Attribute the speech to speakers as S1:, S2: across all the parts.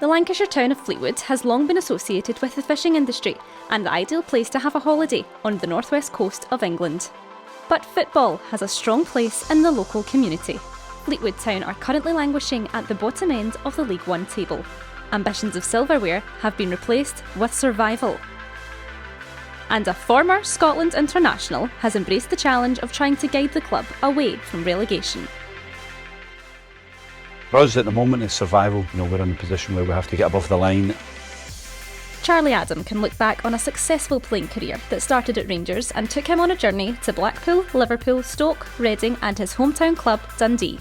S1: The Lancashire town of Fleetwood has long been associated with the fishing industry and the ideal place to have a holiday on the northwest coast of England. But football has a strong place in the local community. Fleetwood Town are currently languishing at the bottom end of the League One table. Ambitions of silverware have been replaced with survival. And a former Scotland international has embraced the challenge of trying to guide the club away from relegation.
S2: For us at the moment it's survival. We're in a position where we have to get above the line.
S1: Charlie Adam can look back on a successful playing career that started at Rangers and took him on a journey to Blackpool, Liverpool, Stoke, Reading and his hometown club Dundee.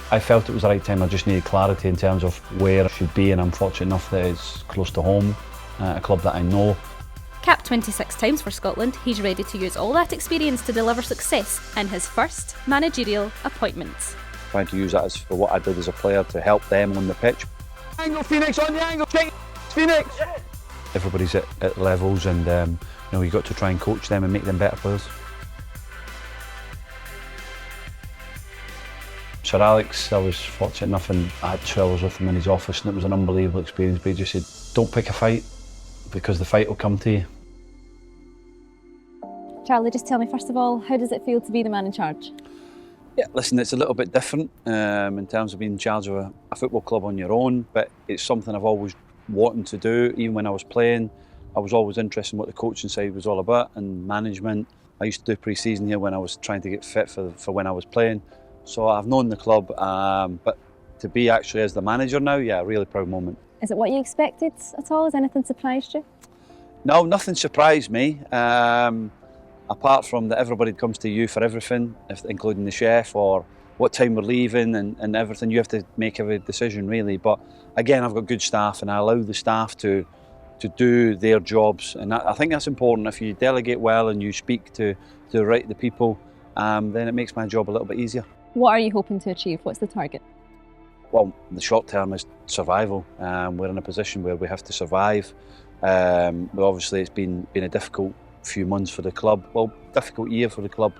S2: I felt it was the right time. I just needed clarity in terms of where I should be, and I'm fortunate enough that it's close to home, a club that I know.
S1: Capped 26 times for Scotland, he's ready to use all that experience to deliver success in his first managerial appointment.
S2: Trying to use that as for what I did as a player to help them on the pitch.
S3: Angle, Phoenix on the angle, Phoenix!
S2: Everybody's at levels, and you've got to try and coach them and make them better players. Sir Alex, I was fortunate enough and I had 2 hours with him in his office, and it was an unbelievable experience. But he just said, don't pick a fight, because the fight will come to you.
S1: Charlie, just tell me first of all, how does it feel to be the man in charge?
S2: Yeah, listen, it's a little bit different in terms of being in charge of a football club on your own, but it's something I've always wanted to do. Even when I was playing, I was always interested in what the coaching side was all about and management. I used to do pre-season here when I was trying to get fit for when I was playing. So I've known the club, but to be actually as the manager now, yeah, a really proud moment.
S1: Is it what you expected at all? Has anything surprised you?
S2: No, nothing surprised me. Apart from that everybody comes to you for everything, including the chef, or what time we're leaving and everything. You have to make every decision really. But again, I've got good staff and I allow the staff to do their jobs. And I think that's important. If you delegate well and you speak to the people, then it makes my job a little bit easier.
S1: What are you hoping to achieve? What's the target?
S2: Well, the short term is survival. We're in a position where we have to survive. But obviously it's been a difficult few months for the club, well, difficult year for the club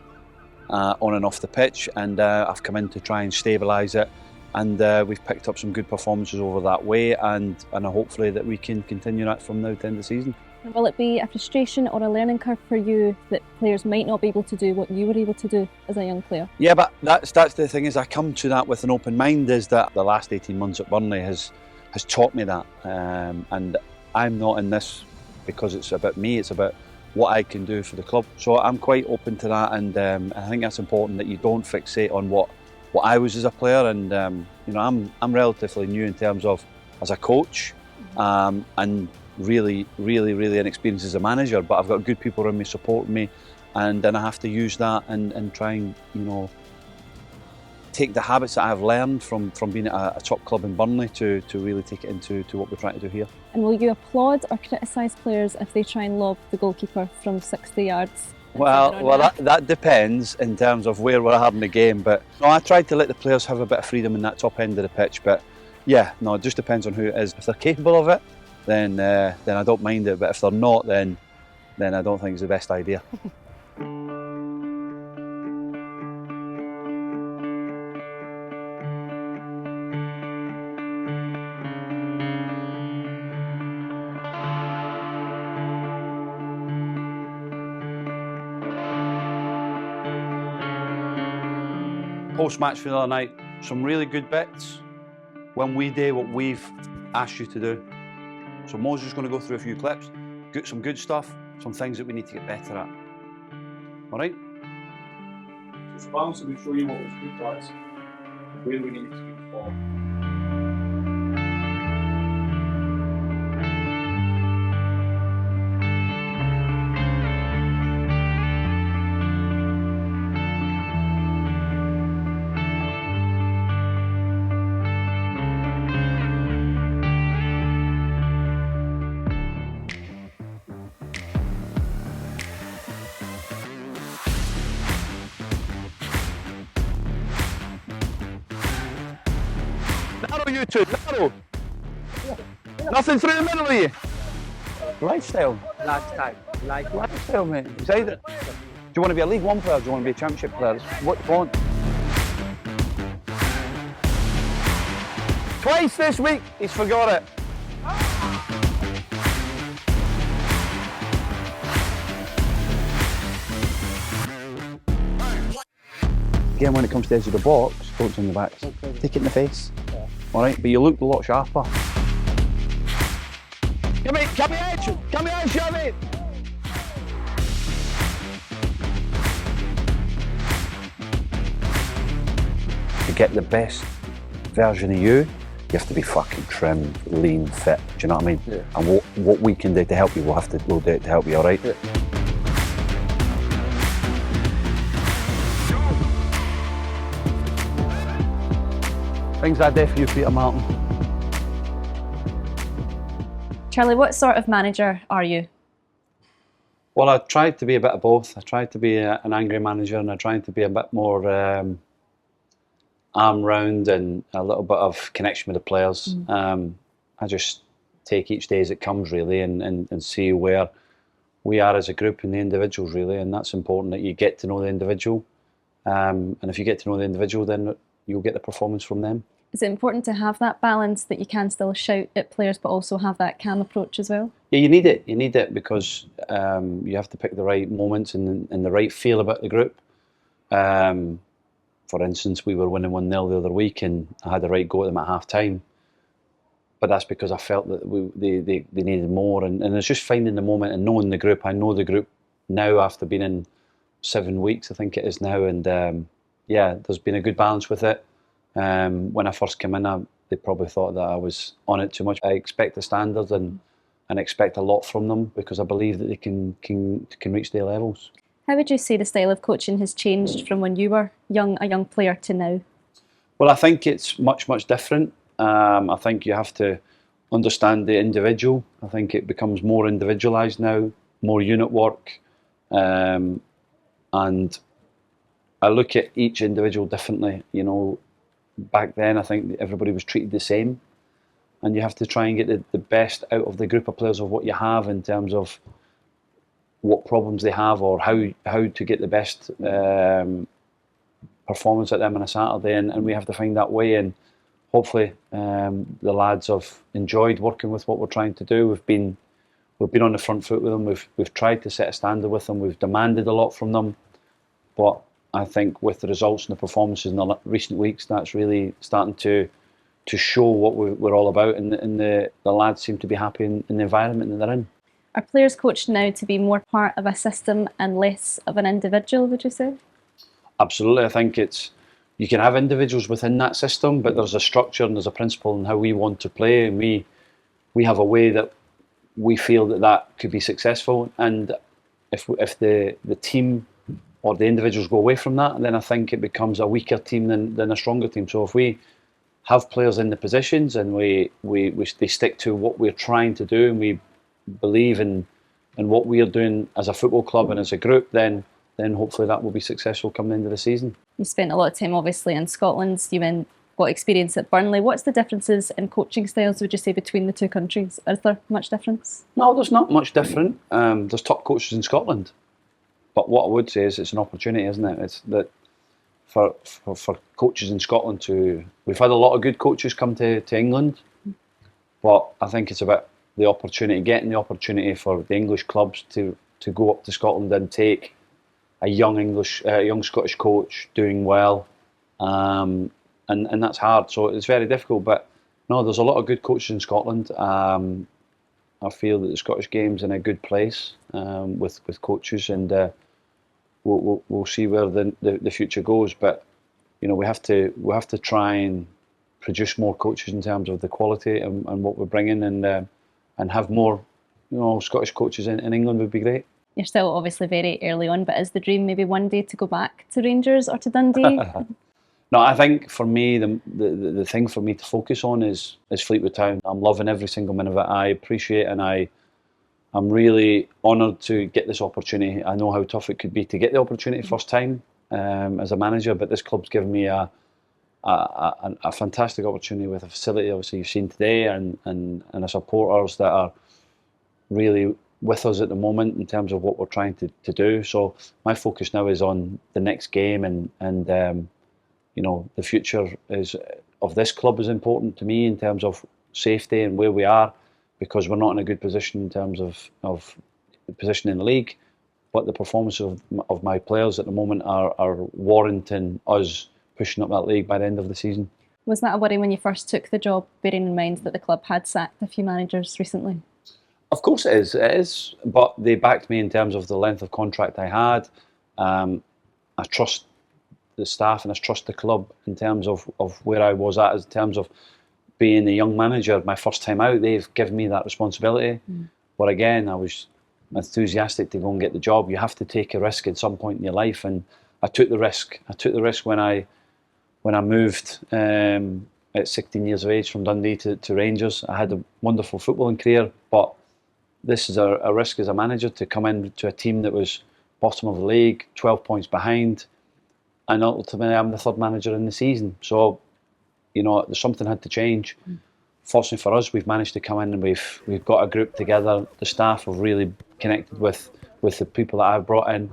S2: on and off the pitch, and I've come in to try and stabilise it, and we've picked up some good performances over that way, and hopefully that we can continue that from now to end of the season.
S1: Will it be a frustration or a learning curve for you that players might not be able to do what you were able to do as a young player?
S2: Yeah, but that's the thing, is I come to that with an open mind, is that the last 18 months at Burnley has taught me that, and I'm not in this because it's about me, it's about what I can do for the club. So I'm quite open to that, and I think that's important, that you don't fixate on what I was as a player. And I'm relatively new in terms of as a coach, and really inexperienced as a manager. But I've got good people around me supporting me, and then I have to use that and try and take the habits that I've learned from being at a top club in Burnley to really take it into what we're trying to do here.
S1: And will you applaud or criticise players if they try and lob the goalkeeper from 60 yards?
S2: Well, that depends in terms of where we're at in the game. But no, I tried to let the players have a bit of freedom in that top end of the pitch. But yeah, no, it just depends on who it is. If they're capable of it, then I don't mind it. But if they're not, then I don't think it's the best idea. Post-match for the other night, some really good bits when we do what we've asked you to do. So Moses is going to go through a few clips, get some good stuff, some things that we need to get better at. All right?
S3: So balance, we show you what was good to us, where we need to get forward.
S2: Narrow, you two, narrow. Nothing through the middle of you. Lifestyle. Lifestyle, mate. It's either, do you want to be a League One player, or do you want to be a Championship player? What do you want? Twice this week, he's forgot it. Again, when it comes to the edge of the box, don't turn the back. Take it in the face.
S3: Yeah.
S2: All right, but you looked a lot sharper. Come edge, shove it! To get the best version of you, you have to be fucking trim, lean, fit. Do you know what I mean?
S3: Yeah.
S2: And what we can do to help you, we'll do it to help you. All right?
S3: Yeah.
S2: Things I do for you, Peter Martin.
S1: Charlie, what sort of manager are you?
S2: Well, I tried to be a bit of both. I tried to be an angry manager, and I tried to be a bit more arm round and a little bit of connection with the players. I just take each day as it comes, really, and see where we are as a group and the individuals, really. And that's important, that you get to know the individual. And if you get to know the individual, then you'll get the performance from them.
S1: Is it important to have that balance, that you can still shout at players but also have that calm approach as well?
S2: Yeah, you need it. You need it because you have to pick the right moments and the right feel about the group. For instance, we were winning 1-0 the other week and I had the right go at them at half time. But that's because I felt that they needed more. And it's just finding the moment and knowing the group. I know the group now after being in 7 weeks, I think it is now. And yeah, there's been a good balance with it. When I first came in, they probably thought that I was on it too much. I expect the standards and expect a lot from them because I believe that they can reach their levels.
S1: How would you say the style of coaching has changed from when you were a young player to now?
S2: Well, I think it's much different. I think you have to understand the individual. I think it becomes more individualised now, more unit work, and I look at each individual differently. You know, back then I think everybody was treated the same, and you have to try and get the best out of the group of players of what you have in terms of what problems they have or how to get the best performance at them on a Saturday, and we have to find that way. And hopefully the lads have enjoyed working with what we're trying to do. We've been on the front foot with them. We've tried to set a standard with them. We've demanded a lot from them, but I think with the results and the performances in the recent weeks, that's really starting to show what we're all about, and the lads seem to be happy in the environment that they're in.
S1: Are players coached now to be more part of a system and less of an individual, would you say?
S2: Absolutely. I think you can have individuals within that system, but there's a structure and there's a principle in how we want to play, and we have a way that we feel that could be successful. And if the team or the individuals go away from that, then I think it becomes a weaker team than a stronger team. So if we have players in the positions and they stick to what we're trying to do, and we believe in what we are doing as a football club and as a group, then hopefully that will be successful coming into the season.
S1: You spent a lot of time obviously in Scotland, you got experience at Burnley. What's the differences in coaching styles, would you say, between the two countries? Is there much difference?
S2: No, there's not much different. There's top coaches in Scotland, but what I would say is it's an opportunity, isn't it? It's that for coaches in Scotland we've had a lot of good coaches come to England, but I think it's about the opportunity, getting the opportunity for the English clubs to go up to Scotland and take a young Scottish coach doing well, and that's hard. So it's very difficult. But no, there's a lot of good coaches in Scotland. I feel that the Scottish game's in a good place with coaches, and we'll see where the future goes. But you know, we have to try and produce more coaches in terms of the quality and what we're bringing, and have more, you know, Scottish coaches in England would be great.
S1: You're still obviously very early on, but is the dream maybe one day to go back to Rangers or to Dundee?
S2: No, I think for me the thing for me to focus on is Fleetwood Town. I'm loving every single minute of it. I appreciate, and I'm really honoured to get this opportunity. I know how tough it could be to get the opportunity first time as a manager, but this club's given me a fantastic opportunity with a facility, obviously you've seen today, and the supporters that are really with us at the moment in terms of what we're trying to do. So my focus now is on the next game, and you know, the future of this club is important to me in terms of safety and where we are, because we're not in a good position in terms of position in the league. but the performances of my players at the moment are warranting us pushing up that league by the end of the season.
S1: Was that a worry when you first took the job, bearing in mind that the club had sacked a few managers recently?
S2: Of course it is, but they backed me in terms of the length of contract I had. I trust the staff and I trust the club in terms of where I was at, in terms of being a young manager. My first time out, they've given me that responsibility. But again, I was enthusiastic to go and get the job. You have to take a risk at some point in your life, and I took the risk. I took the risk when I moved at 16 years of age from Dundee to Rangers. I had a wonderful footballing career, but this is a risk as a manager to come into a team that was bottom of the league, 12 points behind, and ultimately I'm the third manager in the season. So, something had to change. Fortunately for us, we've managed to come in and we've got a group together. The staff have really connected with the people that I've brought in,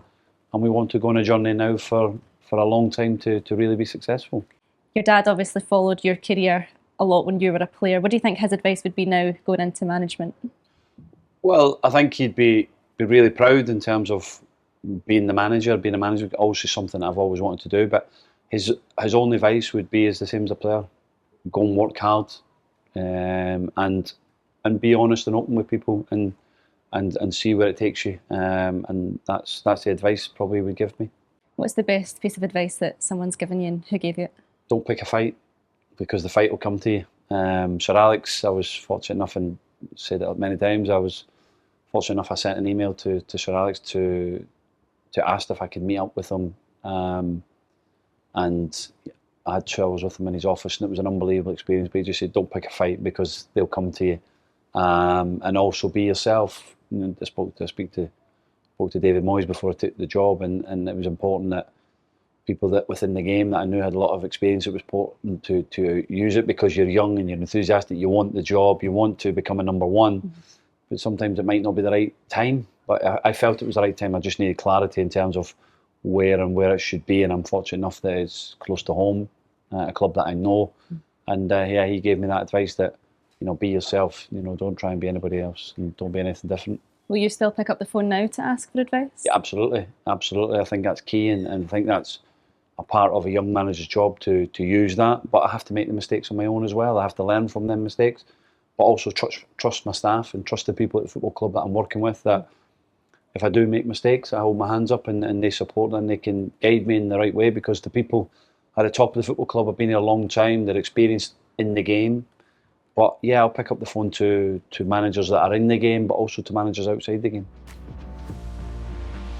S2: and we want to go on a journey now for a long time to really be successful.
S1: Your dad obviously followed your career a lot when you were a player. What do you think his advice would be now going into management?
S2: Well, I think he'd be really proud in terms of being a manager, obviously something I've always wanted to do, but his only advice would be is the same as a player. Go and work hard, and be honest and open with people, and see where it takes you, and that's the advice probably he would give me.
S1: What's the best piece of advice that someone's given you, and who gave you it?
S2: Don't pick a fight, because the fight will come to you. Sir Alex, I was fortunate enough, and said it many times, I was fortunate enough I sent an email to Sir Alex to ask if I could meet up with him, and I had 2 hours with him in his office, and it was an unbelievable experience. But he just said, don't pick a fight, because they'll come to you, and also be yourself. I spoke to David Moyes before I took the job, and it was important that people that within the game that I knew had a lot of experience, it was important to use it, because you're young and you're enthusiastic, you want the job, you want to become a number one, but sometimes it might not be the right time. But I felt it was the right time. I just needed clarity in terms of where it should be, and I'm fortunate enough that it's close to home, a club that I know, and he gave me that advice that, be yourself, don't try and be anybody else, and don't be anything different.
S1: Will you still pick up the phone now to ask for advice?
S2: Yeah, absolutely. I think that's key, and I think that's a part of a young manager's job to use that. But I have to make the mistakes on my own as well. I have to learn from them mistakes, but also trust my staff and trust the people at the football club that I'm working with, that if I do make mistakes, I hold my hands up and they support, and they can guide me in the right way, because the people at the top of the football club have been here a long time, they're experienced in the game. But yeah, I'll pick up the phone to managers that are in the game, but also to managers outside the game.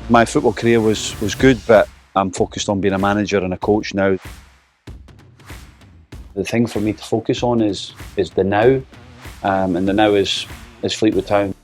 S2: My football career was good, but I'm focused on being a manager and a coach now. The thing for me to focus on is the now, and the now is Fleetwood Town.